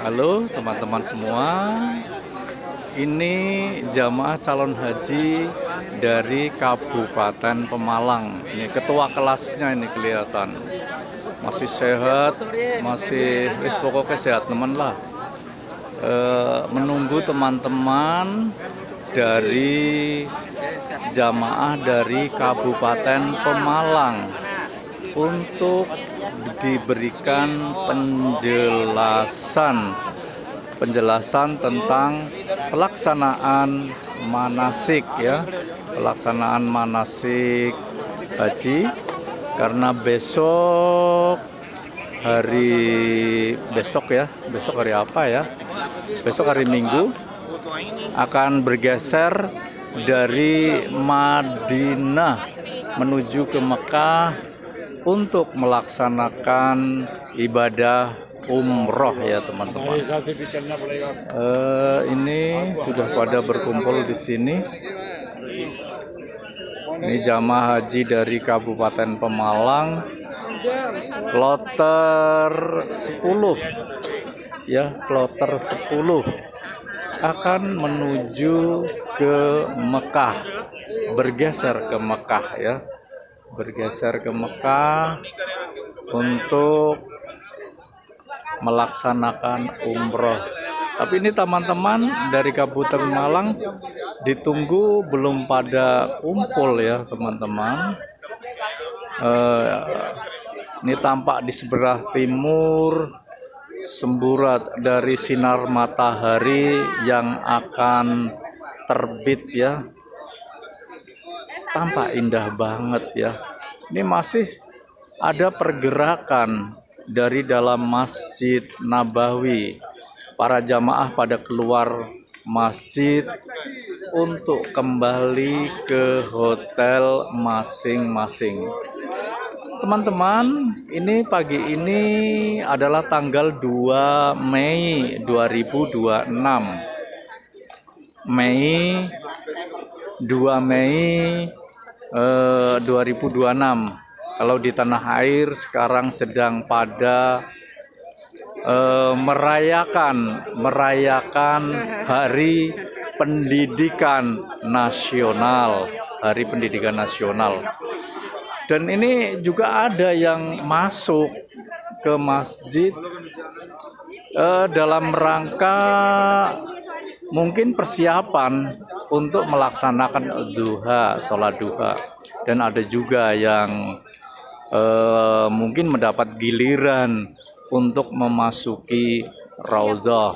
Halo teman-teman semua, ini jamaah calon haji dari Kabupaten Pemalang. Ini ketua kelasnya ini kelihatan. Masih sehat, masih pokoknya sehat teman lah. Menunggu teman-teman dari jamaah dari Kabupaten Pemalang untuk diberikan penjelasan tentang pelaksanaan manasik ya, pelaksanaan manasik haji, karena besok hari apa ya? Besok hari Minggu akan bergeser dari Madinah menuju ke Mekah untuk melaksanakan ibadah umroh ya teman-teman. Ini sudah pada berkumpul di sini. Ini jamaah haji dari Kabupaten Pemalang, kloter 10 ya, kloter 10 akan menuju ke Mekah, bergeser ke Mekah ya. Bergeser ke Mekah untuk melaksanakan umroh. Tapi ini teman-teman dari Kabupaten Malang ditunggu belum pada kumpul ya teman-teman. Ini tampak di sebelah timur semburat dari sinar matahari yang akan terbit ya. Tampak indah banget ya. Ini masih ada pergerakan dari dalam Masjid Nabawi. Para jamaah pada keluar masjid untuk kembali ke hotel masing-masing. Teman-teman, ini pagi ini adalah tanggal 2 Mei 2026. Mei 2026. Kalau di tanah air sekarang sedang pada merayakan Hari Pendidikan Nasional, Hari Pendidikan Nasional. Dan ini juga ada yang masuk ke masjid dalam rangka mungkin persiapan untuk melaksanakan duha, sholat duha. Dan ada juga yang mungkin mendapat giliran untuk memasuki Raudhah.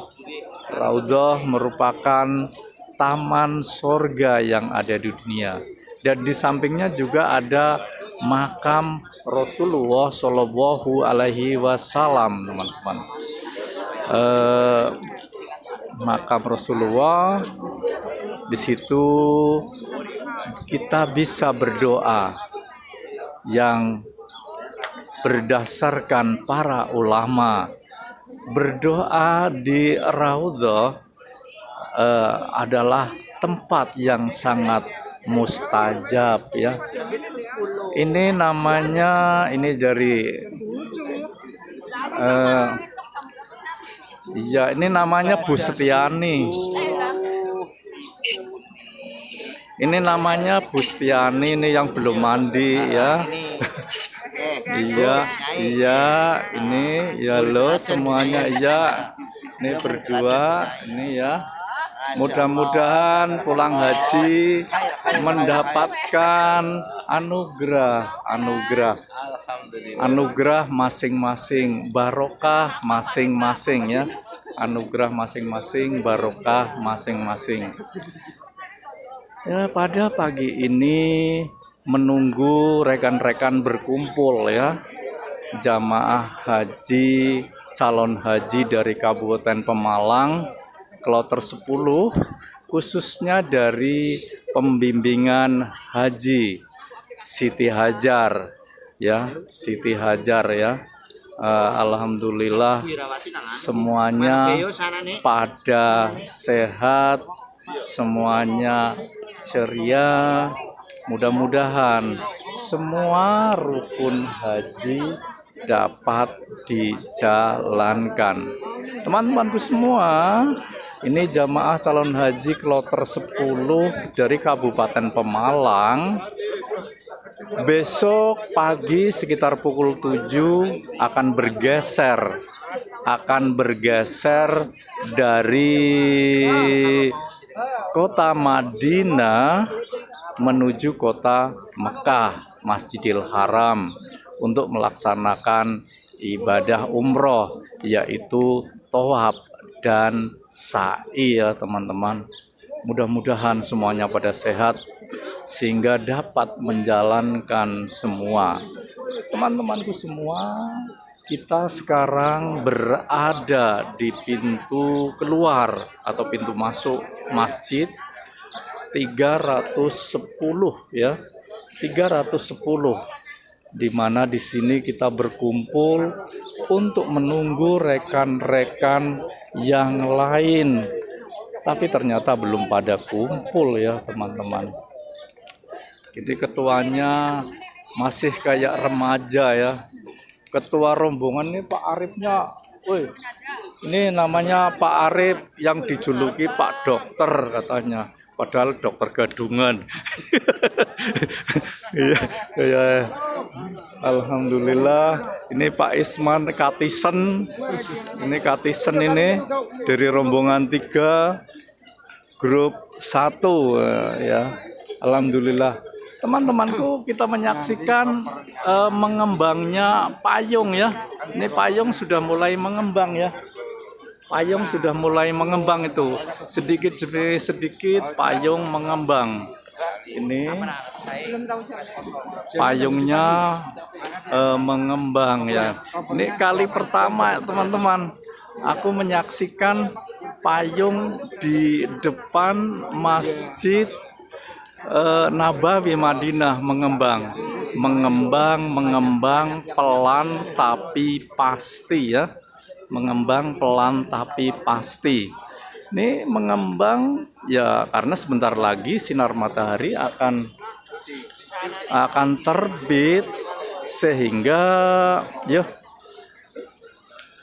Raudhah merupakan taman sorga yang ada di dunia. Dan di sampingnya juga ada makam Rasulullah Shallallahu Alaihi Wasallam, teman-teman. Makam Rasulullah, di situ kita bisa berdoa yang berdasarkan para ulama. Berdoa di Raudhah adalah tempat yang sangat mustajab ya. Ini namanya, ini dari ini namanya Bu Setiani. Ini namanya Bu Setiani, ini yang belum mandi ya. Iya, ini ya lo semuanya iya. Ini berdua, ini ya. Mudah-mudahan pulang haji mendapatkan anugerah masing-masing, barokah masing-masing ya. Anugerah masing-masing, barokah masing-masing. Ya, pada pagi ini menunggu rekan-rekan berkumpul ya. Jamaah haji, calon haji dari Kabupaten Pemalang, kloter 10, khususnya dari pembimbingan haji Siti Hajar ya, Siti Hajar ya. Alhamdulillah semuanya pada sehat, semuanya ceria. Mudah-mudahan semua rukun haji dapat dijalankan. Teman-temanku semua, ini jamaah calon haji kloter 10 dari Kabupaten Pemalang. Besok pagi sekitar pukul 7 akan bergeser dari kota Madinah menuju kota Mekah, Masjidil Haram, untuk melaksanakan ibadah umroh, yaitu tawaf dan sa'i ya teman-teman. Mudah-mudahan semuanya pada sehat sehingga dapat menjalankan semua. Teman-temanku semua, kita sekarang berada di pintu keluar atau pintu masuk masjid 310 ya. 310, di mana di sini kita berkumpul untuk menunggu rekan-rekan yang lain. Tapi ternyata belum pada kumpul ya teman-teman. Jadi ketuanya masih kayak remaja ya. Ketua rombongan ini Pak Arifnya, woi, ini namanya Pak Arif yang dijuluki Pak Dokter katanya, padahal dokter gadungan. Iya, iya. Alhamdulillah, ini Pak Isman Katisen, ini dari rombongan 3 grup 1 ya. Alhamdulillah. Teman-temanku, kita menyaksikan mengembangnya payung ya. Ini payung sudah mulai mengembang ya. Payung sudah mulai mengembang itu. Sedikit demi sedikit payung mengembang. Ini payungnya mengembang ya. Ini kali pertama teman-teman aku menyaksikan payung di depan Masjid Nabawi Madinah mengembang pelan tapi pasti ya. Mengembang pelan tapi pasti. Ini mengembang ya karena sebentar lagi sinar matahari akan terbit, sehingga ya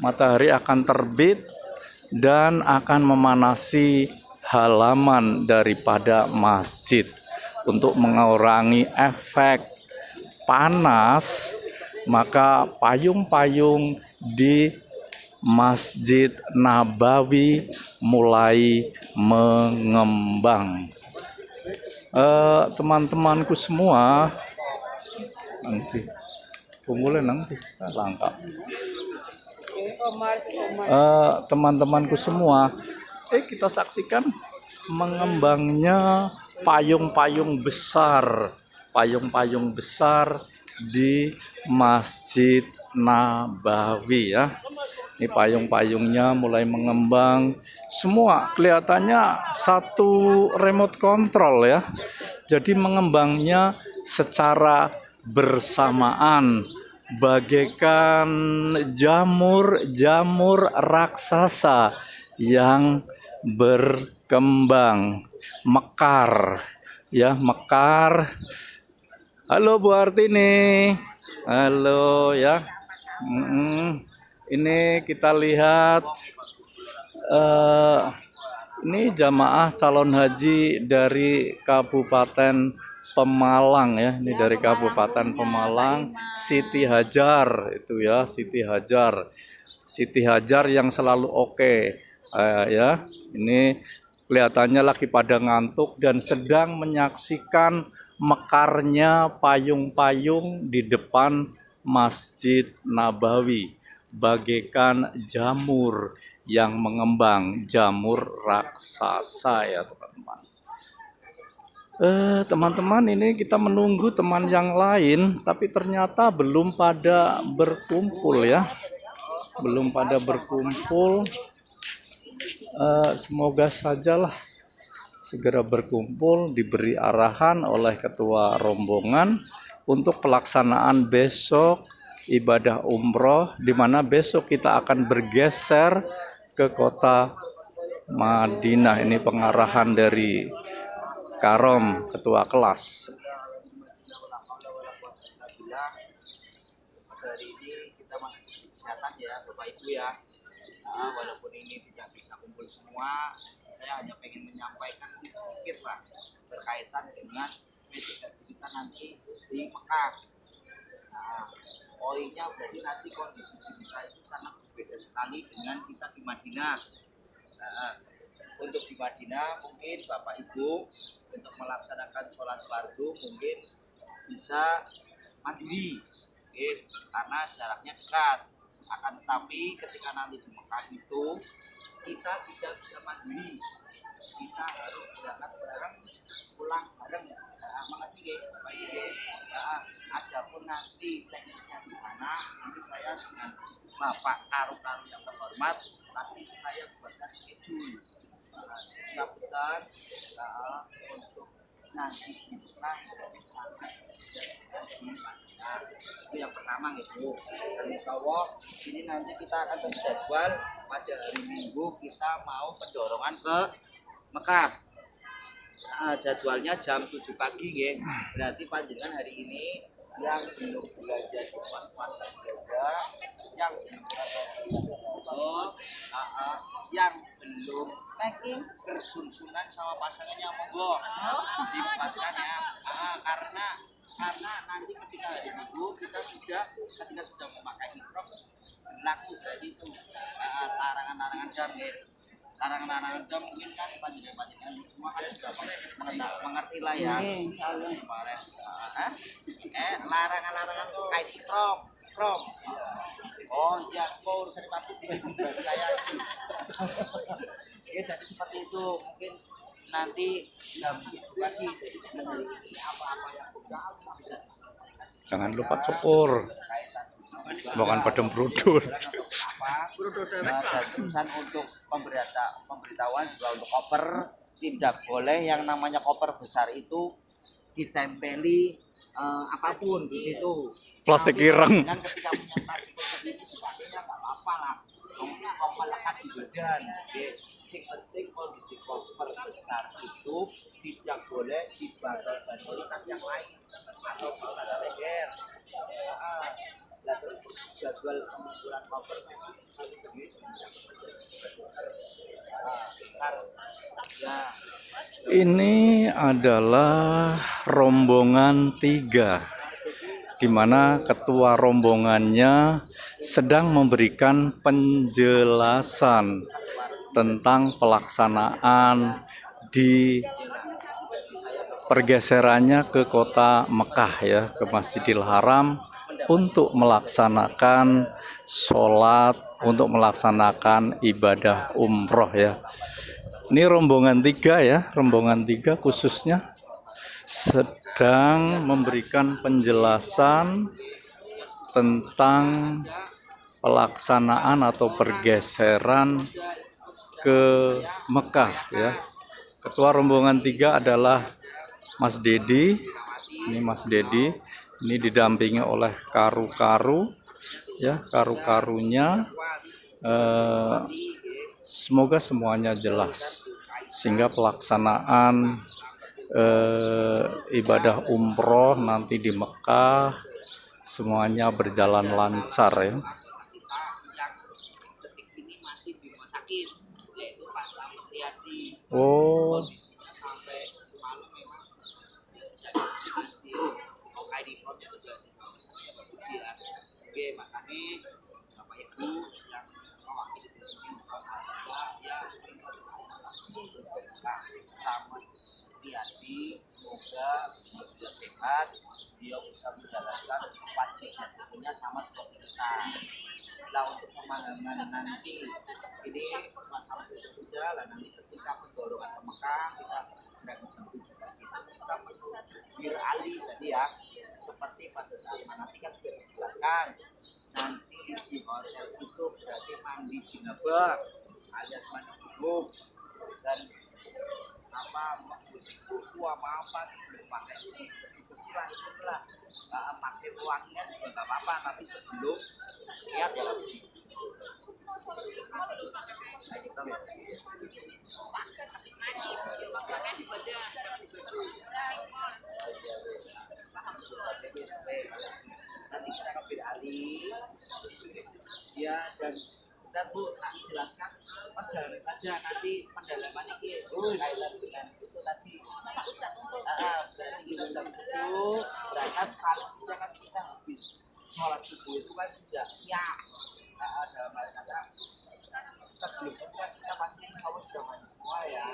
matahari akan terbit dan akan memanasi halaman daripada masjid. Untuk mengurangi efek panas, maka payung-payung di Masjid Nabawi mulai mengembang. Teman-temanku semua, nanti kumulnya nanti langkah. Teman-temanku semua, kita saksikan mengembangnya payung-payung besar di Masjid Nabawi ya. Ini payung-payungnya mulai mengembang. Semua kelihatannya satu remote control ya. Jadi mengembangnya secara bersamaan, bagaikan jamur raksasa yang berkembang, mekar. Ya, mekar. Halo Bu Artini. Halo ya. Ini kita lihat ini jamaah calon haji dari Kabupaten Pemalang ya. Ini dari Kabupaten Pemalang, Siti Hajar itu ya, Siti Hajar yang selalu oke. Ya. Ini kelihatannya lagi pada ngantuk dan sedang menyaksikan mekarnya payung-payung di depan Masjid Nabawi, bagaikan jamur yang mengembang, jamur raksasa ya teman-teman. Teman-teman, ini kita menunggu teman yang lain, tapi ternyata belum pada berkumpul ya, belum pada berkumpul. Semoga sajalah segera berkumpul, diberi arahan oleh ketua rombongan untuk pelaksanaan besok ibadah umroh, di mana besok kita akan bergeser ke kota Madinah. Ini pengarahan dari Karom, ketua kelas. Bapak Ibu ya. Walaupun ini tidak bisa kumpul semua, saya hanya pengen menyampaikan sedikit lah berkaitan dengan meditasi kita nanti di Mekah. Nah, poinnya berarti nanti kondisi kita itu sangat berbeda sekali dengan kita di Madinah. Nah, untuk di Madinah mungkin Bapak Ibu untuk melaksanakan sholat fardu mungkin bisa mandiri, karena jaraknya dekat. Akan tetapi ketika nanti di Mekah itu kita tidak bisa mandiri, kita harus berangkat bareng, pulang bareng. Mengerti ya, Bapak Ibu. Adapun nanti teknisnya gimana, nanti saya dengan Bapak Karu-Karu yang terhormat, tapi saya buatkan schedule. Siap bukan untuk nanti di Mekah sangat nah, itu yang pertama gitu. Dan insya Allah ini nanti kita akan terjadwal pada hari Minggu kita mau pendorongan ke Mekah. Jadwalnya jam 7 pagi ya. Berarti panjenengan hari ini yang belum belanja di pas-pasan juga, yang yang belum packing bersun-sunan sama pasangannya monggo dipaskan ya. Karena nanti ketika hari Minggu kita sudah memakai ihram berlaku berarti itu larangan-larangan jam ya. Larangan-larangan jam mungkin kan panjenengan semua kan sudah mengerti lah ya. Kemarin larangan-larangan kait ihram. Oh iya, kok urusan pabrik ini berarti saya. Ya jadi seperti itu mungkin nanti jam lagi apa-apa yang Jangan lupa cukur, bukan padam brudul. dan terusan untuk pemberitahuan juga untuk koper tidak boleh yang namanya koper besar itu ditempeli apapun di situ. Plastik ireng. Dan ketika punya tas seperti ini sepatunya nggak apa-apa lah. Kamu melekat di badan. Yang penting kondisi koper besar itu tidak boleh dibantu tas yang lain atau ada leher. Dan terus jadwal pengumpulan koper memang harus sendiri. Ini adalah rombongan 3, di mana ketua rombongannya sedang memberikan penjelasan tentang pelaksanaan di pergeserannya ke kota Mekah ya, ke Masjidil Haram untuk melaksanakan sholat, untuk melaksanakan ibadah umroh ya. Ini rombongan 3 ya, rombongan 3 khususnya sedang memberikan penjelasan tentang pelaksanaan atau pergeseran ke Mekah ya. Ketua rombongan 3 adalah Mas Dedi. Ini Mas Dedi, ini didampingi oleh karu-karu ya, karu-karunya. Semoga semuanya jelas sehingga pelaksanaan ibadah umroh nanti di Mekah semuanya berjalan lancar ya. Oh. Semoga dia sehat, dia bisa menjalankan wajibnya tentunya sama seperti kita. Nah untuk pemahaman nanti ini masalah itu sudah lah, nanti ketika pendorongan ke Mekah kita berangkat jam 7 pagi kita menuju Bir Ali tadi ya, seperti pada saat nanti kan sudah dijelaskan nanti di hotel itu berarti mandi jinabah alias mandi junub dan apa buku apa sebelum pakai bersih-bersih itulah pakai uangnya juga nggak apa-apa, tapi sebelum lihat ya lebih nanti kita ke Bir Ali ya, dan perjalanan saja nanti pendalamannya kaitan dengan itu tadi. Berarti kita itu berangkat kalau sudah kan kita habis sholat subuh itu kan sudah siap. Dalam hal kata sebelum itu kan kita pasti insya Allah sudah mandi semua ya.